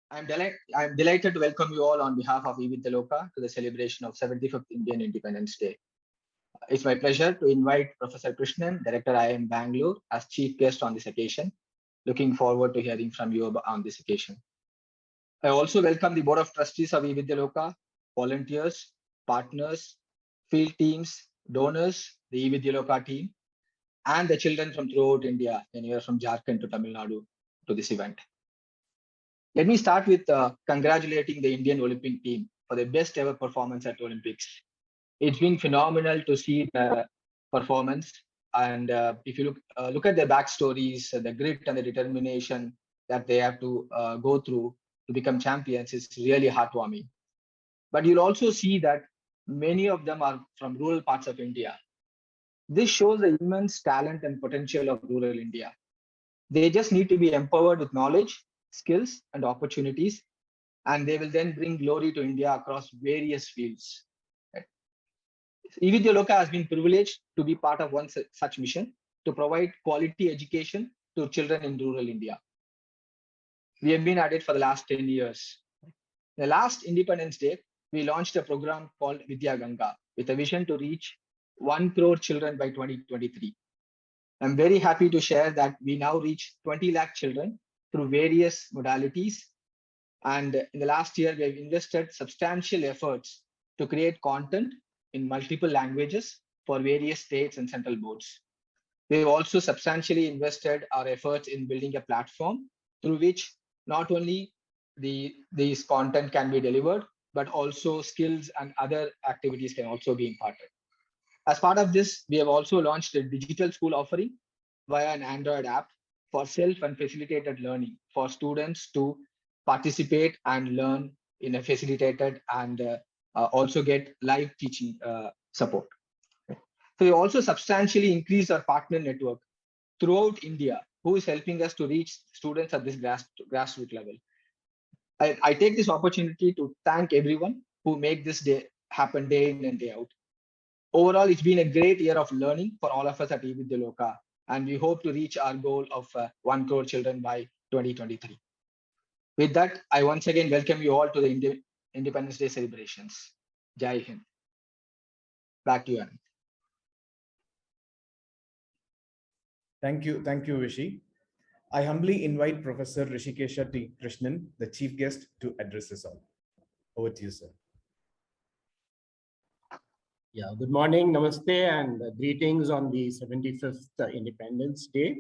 I'm delighted to welcome you all on behalf of eVidyaloka to the celebration of 75th Indian Independence Day. It's my pleasure to invite Professor Krishnan, Director IIM Bangalore, as chief guest on this occasion. Looking forward to hearing from you on this occasion. I also welcome the Board of Trustees of eVidyaloka, volunteers, partners, field teams, donors, the eVidyaloka team, and the children from throughout India, anywhere from Jharkhand to Tamil Nadu, to this event. Let me start with congratulating the Indian Olympic team for their best ever performance at Olympics. It's been phenomenal to see the performance. And if you look at their backstories, the grit and the determination that they have to go through to become champions is really heartwarming. But you'll also see that many of them are from rural parts of India. This shows the immense talent and potential of rural India. They just need to be empowered with knowledge, skills, and opportunities, and they will then bring glory to India across various fields. eVidyaloka has been privileged to be part of one such mission to provide quality education to children in rural India. We have been at it for the last 10 years. The last Independence Day, we launched a program called Vidya Ganga with a vision to reach 1 crore children by 2023. I'm very happy to share that we now reach 20 lakh children through various modalities. And in the last year, we have invested substantial efforts to create content in multiple languages for various states and central boards. We've also substantially invested our efforts in building a platform through which not only these content can be delivered, but also skills and other activities can also be imparted. As part of this, we have also launched a digital school offering via an Android app for self and facilitated learning for students to participate and learn in a facilitated and also get live teaching support. So we also substantially increased our partner network throughout India, who is helping us to reach students at this grassroots level. I take this opportunity to thank everyone who make this day happen day in and day out. Overall, it's been a great year of learning for all of us at eVidyaloka, and we hope to reach our goal of 1 crore children by 2023. With that, I once again welcome you all to the Independence Day celebrations. Jai Hind. Back to you, Anand. Thank you, Rishi. I humbly invite Professor Rishikesha T. Krishnan, the chief guest, to address us all. Over to you, sir. Yeah, good morning, namaste, and greetings on the 75th Independence Day.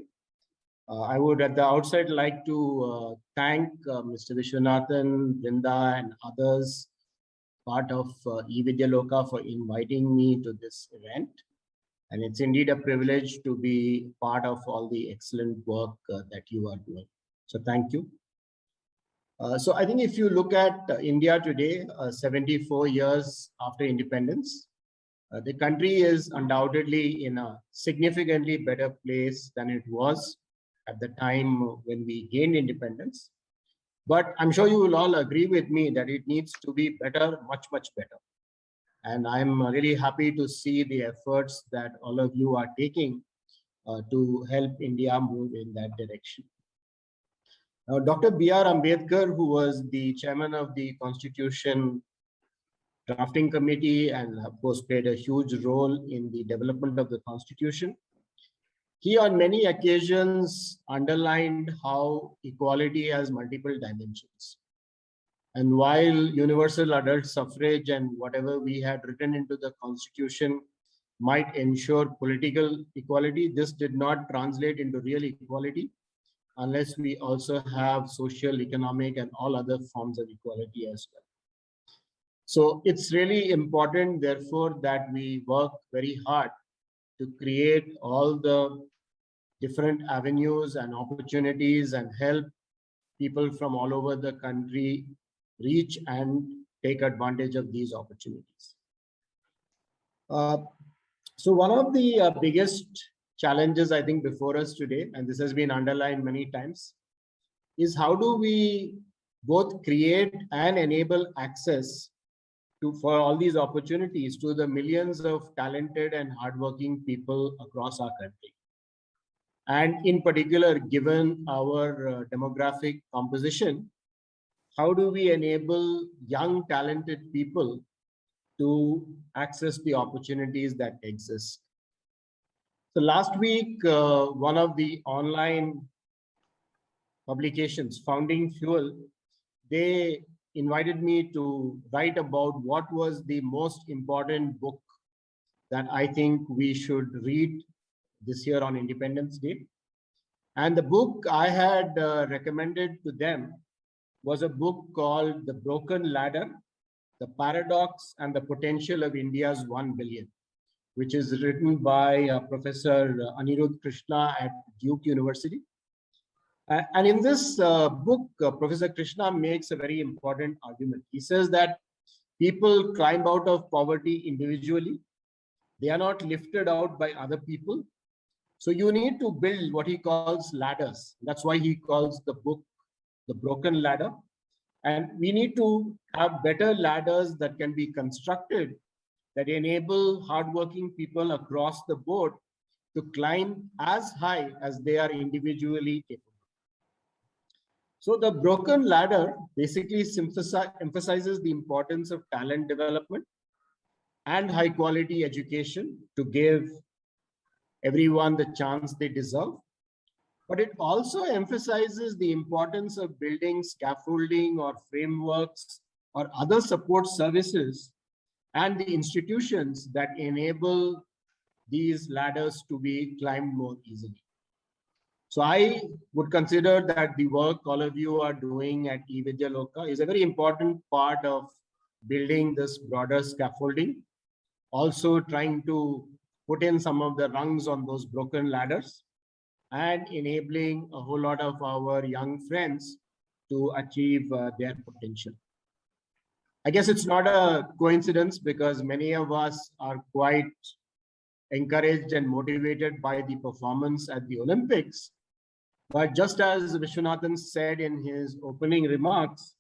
I would at the outset like to thank Mr. Vishwanathan, Brinda, and others, part of eVidyaloka, for inviting me to this event. And it's indeed a privilege to be part of all the excellent work that you are doing. So thank you. So I think if you look at India today, 74 years after independence, the country is undoubtedly in a significantly better place than it was at the time when we gained independence. But I'm sure you will all agree with me that it needs to be better, much, much better. And I'm really happy to see the efforts that all of you are taking to help India move in that direction. Now, Dr. B.R. Ambedkar, who was the chairman of the Constitution Drafting Committee and of course played a huge role in the development of the Constitution, he on many occasions underlined how equality has multiple dimensions. And while universal adult suffrage and whatever we had written into the Constitution might ensure political equality, this did not translate into real equality unless we also have social, economic, and all other forms of equality as well. So it's really important, therefore, that we work very hard to create all the different avenues and opportunities and help people from all over the country reach and take advantage of these opportunities. So one of the biggest challenges, I think, before us today, and this has been underlined many times, is how do we both create and enable access for all these opportunities to the millions of talented and hardworking people across our country. And in particular, given our demographic composition, how do we enable young, talented people to access the opportunities that exist? So last week, one of the online publications, Founding Fuel, they invited me to write about what was the most important book that I think we should read this year on Independence Day. And the book I had recommended to them was a book called The Broken Ladder, The Paradox and the Potential of India's 1 Billion, which is written by Professor Anirudh Krishna at Duke University. And in this book, Professor Krishna makes a very important argument. He says that people climb out of poverty individually. They are not lifted out by other people. So you need to build what he calls ladders. That's why he calls the book The Broken Ladder. And we need to have better ladders that can be constructed that enable hardworking people across the board to climb as high as they are individually capable. So the Broken Ladder basically emphasizes the importance of talent development and high quality education to give everyone the chance they deserve. But it also emphasizes the importance of building scaffolding or frameworks or other support services and the institutions that enable these ladders to be climbed more easily. So I would consider that the work all of you are doing at eVidyaloka is a very important part of building this broader scaffolding, also trying to put in some of the rungs on those broken ladders and enabling a whole lot of our young friends to achieve their potential. I guess it's not a coincidence because many of us are quite encouraged and motivated by the performance at the Olympics. But just as Vishwanathan said in his opening remarks,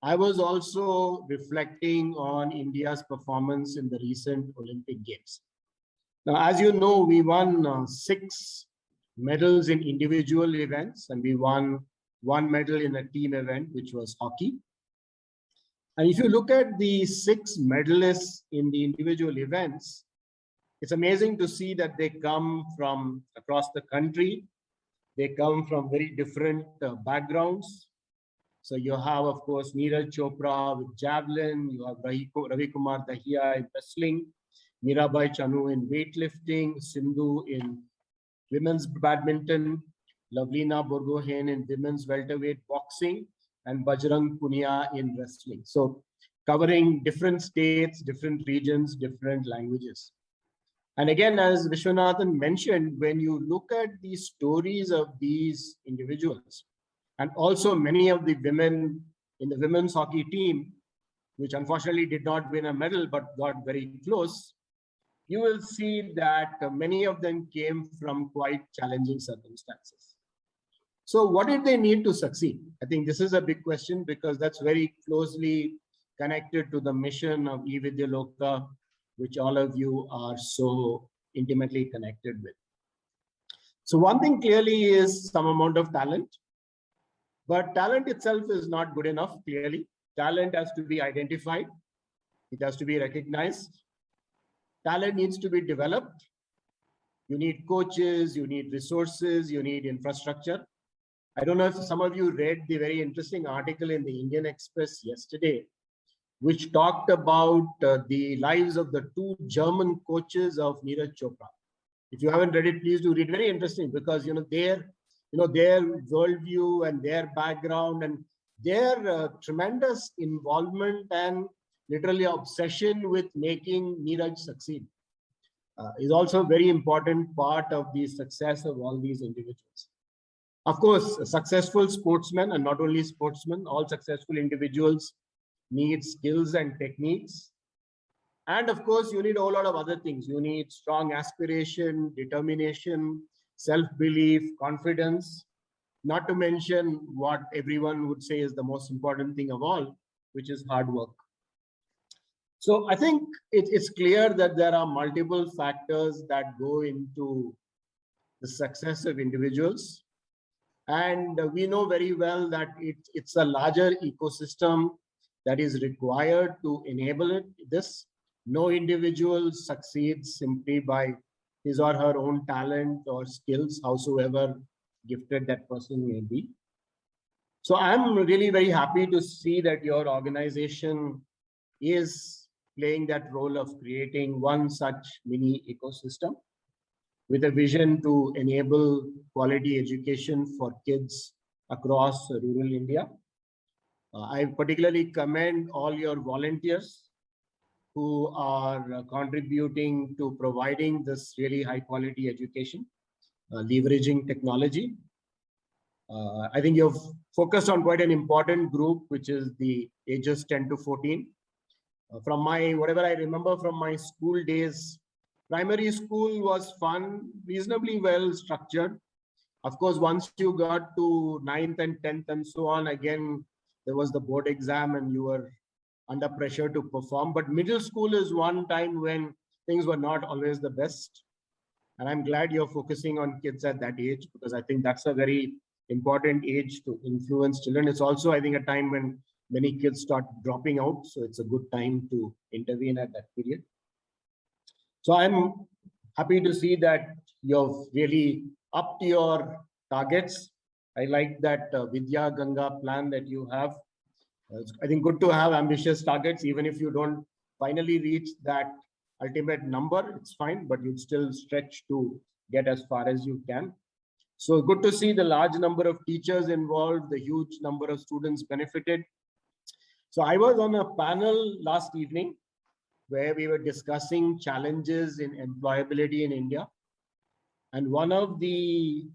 I was also reflecting on India's performance in the recent Olympic Games. Now, as you know, we won 6 medals in individual events, and we won 1 medal in a team event, which was hockey. And if you look at the 6 medalists in the individual events, it's amazing to see that they come from across the country. They come from very different backgrounds. So you have, of course, Neeraj Chopra with javelin. You have Ravi Kumar Dahiya in wrestling, Mirabai Chanu in weightlifting, Sindhu in women's badminton, Lavlina Borgohain in women's welterweight boxing, and Bajrang Punia in wrestling. So covering different states, different regions, different languages. And again, as Vishwanathan mentioned, when you look at the stories of these individuals, and also many of the women in the women's hockey team, which unfortunately did not win a medal, but got very close, you will see that many of them came from quite challenging circumstances. So what did they need to succeed? I think this is a big question because that's very closely connected to the mission of eVidyaloka, which all of you are so intimately connected with. So one thing clearly is some amount of talent, but talent itself is not good enough, clearly. Talent has to be identified. It has to be recognized. Talent needs to be developed. You need coaches, you need resources, you need infrastructure. I don't know if some of you read the very interesting article in the Indian Express yesterday, which talked about the lives of the 2 German coaches of Neeraj Chopra. If you haven't read it, please do read. Very interesting because their worldview and their background and their tremendous involvement and literally obsession with making Neeraj succeed is also a very important part of the success of all these individuals. Of course, successful sportsmen, and not only sportsmen, all successful individuals need skills and techniques. And of course, you need a whole lot of other things. You need strong aspiration, determination, self-belief, confidence, not to mention what everyone would say is the most important thing of all, which is hard work. So I think it's clear that there are multiple factors that go into the success of individuals. And we know very well that it's a larger ecosystem that is required to enable this. No individual succeeds simply by his or her own talent or skills, howsoever gifted that person may be. So I'm really very happy to see that your organization is playing that role of creating one such mini ecosystem with a vision to enable quality education for kids across rural India. I particularly commend all your volunteers who are contributing to providing this really high quality education, leveraging technology. I think you've focused on quite an important group, which is the ages 10 to 14. From whatever I remember from my school days, primary school was fun, reasonably well structured. Of course, once you got to 9th and 10th and so on, again, there was the board exam and you were under pressure to perform. But middle school is one time when things were not always the best. And I'm glad you're focusing on kids at that age, because I think that's a very important age to influence children. It's also, I think, a time when many kids start dropping out. So it's a good time to intervene at that period. So I'm happy to see that you've really upped your targets. I like that Vidya Ganga plan that you have. I think good to have ambitious targets, even if you don't finally reach that ultimate number, it's fine, but you'd still stretch to get as far as you can. So good to see the large number of teachers involved, the huge number of students benefited. So I was on a panel last evening where we were discussing challenges in employability in India. And one of the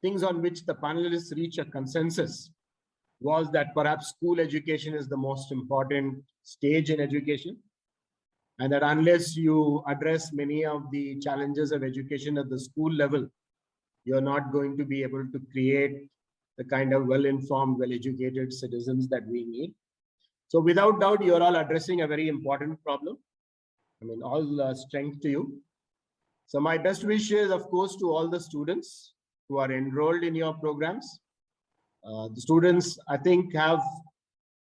things on which the panelists reach a consensus was that perhaps school education is the most important stage in education. And that unless you address many of the challenges of education at the school level, you're not going to be able to create the kind of well-informed, well-educated citizens that we need. So without doubt, you're all addressing a very important problem. I mean, all strength to you. So my best wishes, of course, to all the students who are enrolled in your programs. The students, I think, have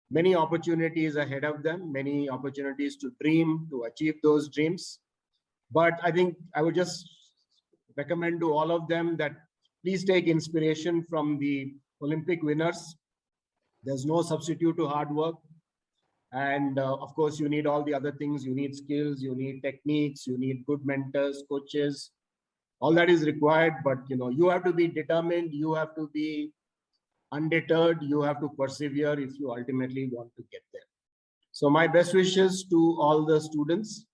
many opportunities ahead of them, many opportunities to dream, to achieve those dreams. But I think I would just recommend to all of them that please take inspiration from the Olympic winners. There's no substitute to hard work. And of course, you need all the other things. You need skills, you need techniques, you need good mentors, coaches. All that is required, but you have to be determined, you have to be undeterred, you have to persevere if you ultimately want to get there. So my best wishes to all the students,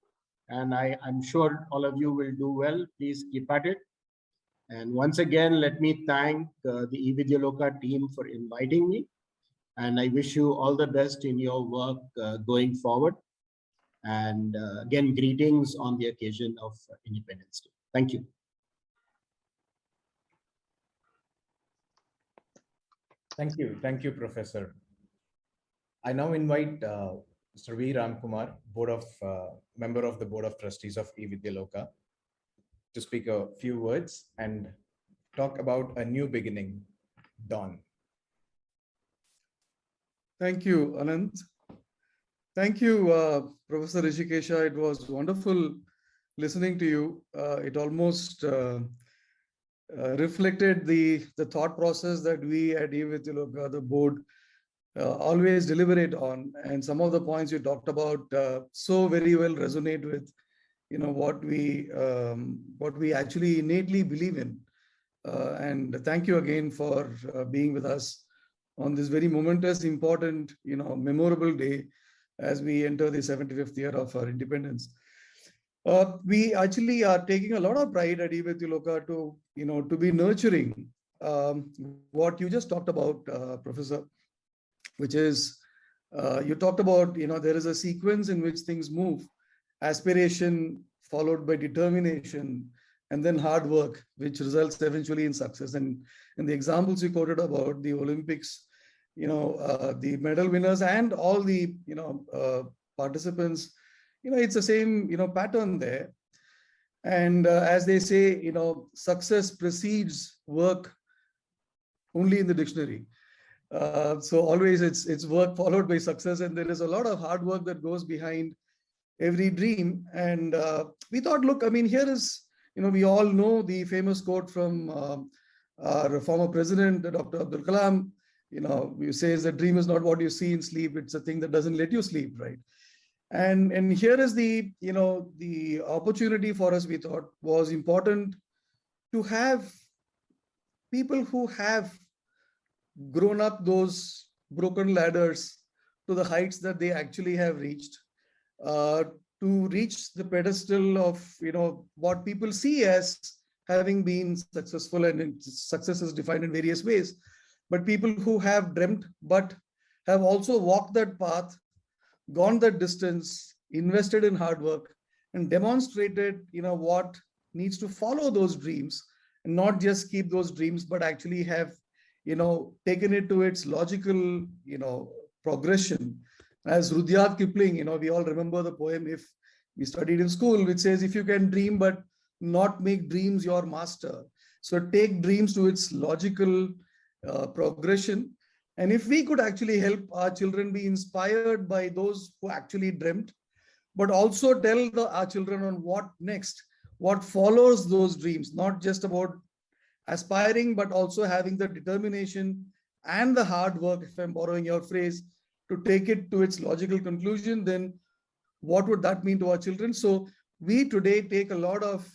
and I'm sure all of you will do well. Please keep at it. And once again, let me thank the eVidyaloka team for inviting me. And I wish you all the best in your work going forward. And again, greetings on the occasion of Independence Day. Thank you. Thank you, Professor. I now invite Mr. V. Ramkumar, member of the Board of Trustees of eVidyaloka, to speak a few words and talk about a new beginning, dawn. Thank you, Anant. Thank you, Professor Rishikesha. It was wonderful listening to you. It almost reflected the thought process that we at eVidyaloka, the board, always deliberate on. And some of the points you talked about so very well resonate with what we actually innately believe in. And thank you again for being with us on this very momentous, important, memorable day as we enter the 75th year of our independence. We actually are taking a lot of pride at eVidyaloka to be nurturing what you just talked about, Professor, which is you talked about, there is a sequence in which things move: aspiration followed by determination, and then hard work, which results eventually in success. And the examples you quoted about the Olympics, the medal winners and all the participants, it's the same pattern there. And as they say, success precedes work only in the dictionary. So always it's work followed by success, and there is a lot of hard work that goes behind every dream. And we thought, look, I mean, here is, we all know the famous quote from our former president, Dr. Abdul Kalam, who says that dream is not what you see in sleep, it's a thing that doesn't let you sleep, right? And here is the opportunity for us, we thought was important to have people who have grown up those broken ladders to the heights that they actually have reached, to reach the pedestal of what people see as having been successful, and success is defined in various ways, but people who have dreamt but have also walked that path, gone that distance, invested in hard work, and demonstrated what needs to follow those dreams, and not just keep those dreams, but actually have taken it to its logical progression. As Rudyard Kipling, we all remember the poem, if we studied in school, which says, if you can dream but not make dreams your master. So take dreams to its logical progression. And if we could actually help our children be inspired by those who actually dreamt, but also tell our children on what next, what follows those dreams, not just about aspiring, but also having the determination and the hard work, if I'm borrowing your phrase, to take it to its logical conclusion, then what would that mean to our children? So we today take a lot of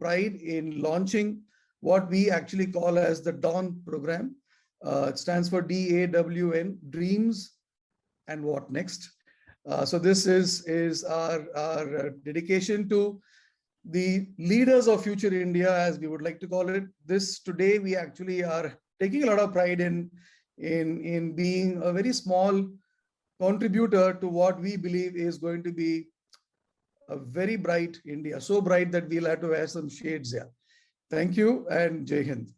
pride in launching what we actually call as the DAWN program. It stands for DAWN, Dreams and What Next. So this is our dedication to the leaders of future India, as we would like to call it. This today, we actually are taking a lot of pride in being a very small contributor to what we believe is going to be a very bright India, so bright that we'll have to wear some shades here. Thank you, and Jai Hind.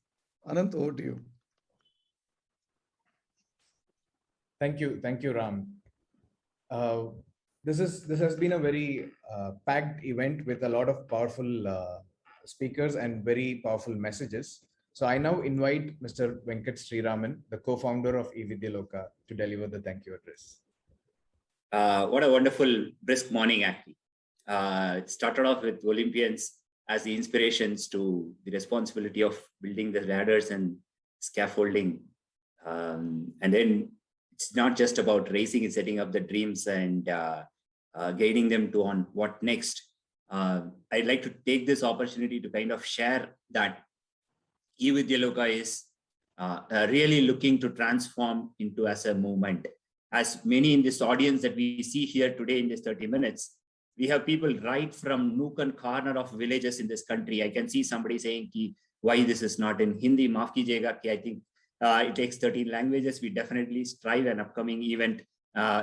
Anant, over to you. Thank you, Ram. This has been a very packed event with a lot of powerful speakers and very powerful messages. So I now invite Mr. Venkat Sriraman, the co-founder of eVidyaloka, to deliver the thank you address. What a wonderful brisk morning, actually. It started off with Olympians as the inspirations to the responsibility of building the ladders and scaffolding. And then it's not just about racing and setting up the dreams and guiding them to on what next. I'd like to take this opportunity to kind of share that eVidyaloka is really looking to transform into as a movement. As many in this audience that we see here today in this 30 minutes, we have people right from nook and corner of villages in this country. I can see somebody saying why this is not in Hindi, maaf kijega, I think it takes 13 languages. We definitely strive. An upcoming event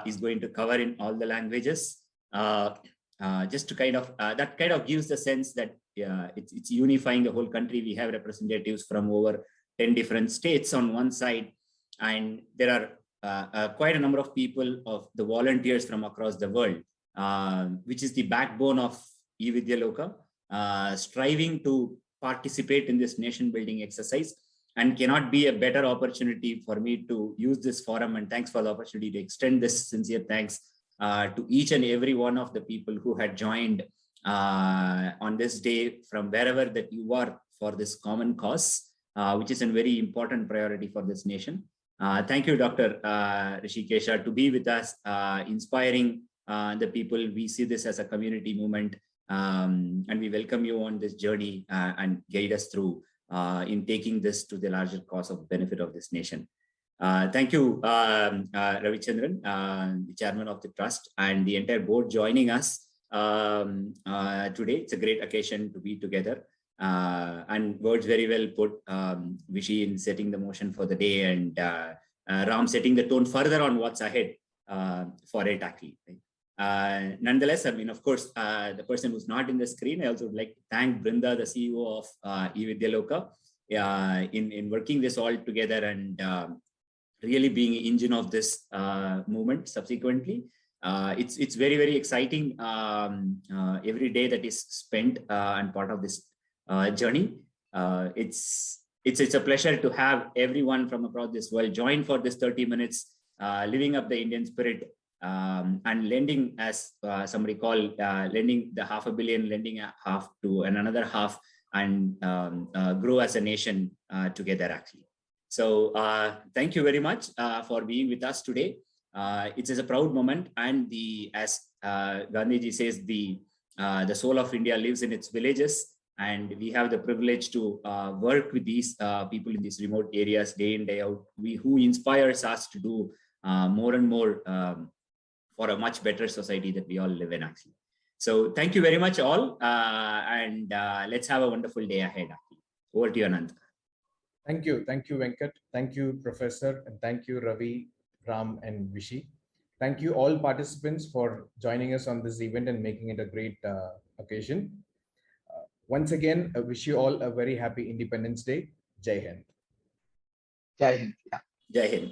is going to cover in all the languages. Just to kind of, that kind of gives the sense that it's unifying the whole country. We have representatives from over 10 different states on one side, and there are quite a number of people of the volunteers from across the world, which is the backbone of eVidyaloka, striving to participate in this nation building exercise. And cannot be a better opportunity for me to use this forum, and thanks for the opportunity to extend this sincere thanks to each and every one of the people who had joined on this day from wherever that you are for this common cause, which is a very important priority for this nation. Thank you, Dr. Rishikesha, to be with us, inspiring the people. We see this as a community movement, and we welcome you on this journey and guide us through in taking this to the larger cause of benefit of this nation. Thank you, Ravichandran, the chairman of the trust, and the entire board joining us today. It's a great occasion to be together. And words very well put, Vishy in setting the motion for the day, and Ram setting the tone further on what's ahead for it, actually. Nonetheless, I mean, of course, the person who's not in the screen, I also would like to thank Brinda, the CEO of eVidyaloka, in working this all together and really being an engine of this movement subsequently. It's very, very exciting every day that is spent and part of this journey. It's it's a pleasure to have everyone from across this world join for this 30 minutes, living up the Indian spirit, and lending, as somebody called, lending the $500 million, lending a half to another half, and grow as a nation together, actually. So thank you very much for being with us today. It is a proud moment, and as Gandhiji says, the soul of India lives in its villages, and we have the privilege to work with these people in these remote areas day in, day out, who inspires us to do more and more for a much better society that we all live in, actually. So thank you very much all, and let's have a wonderful day ahead, actually. Over to you, Anand. Thank you, Venkat. Thank you, Professor, and thank you, Ravi, Ram, and Vishy. Thank you all participants for joining us on this event and making it a great occasion. Once again, I wish you all a very happy Independence Day. Jai Hind. Jai Hind. Yeah. Jai Hind.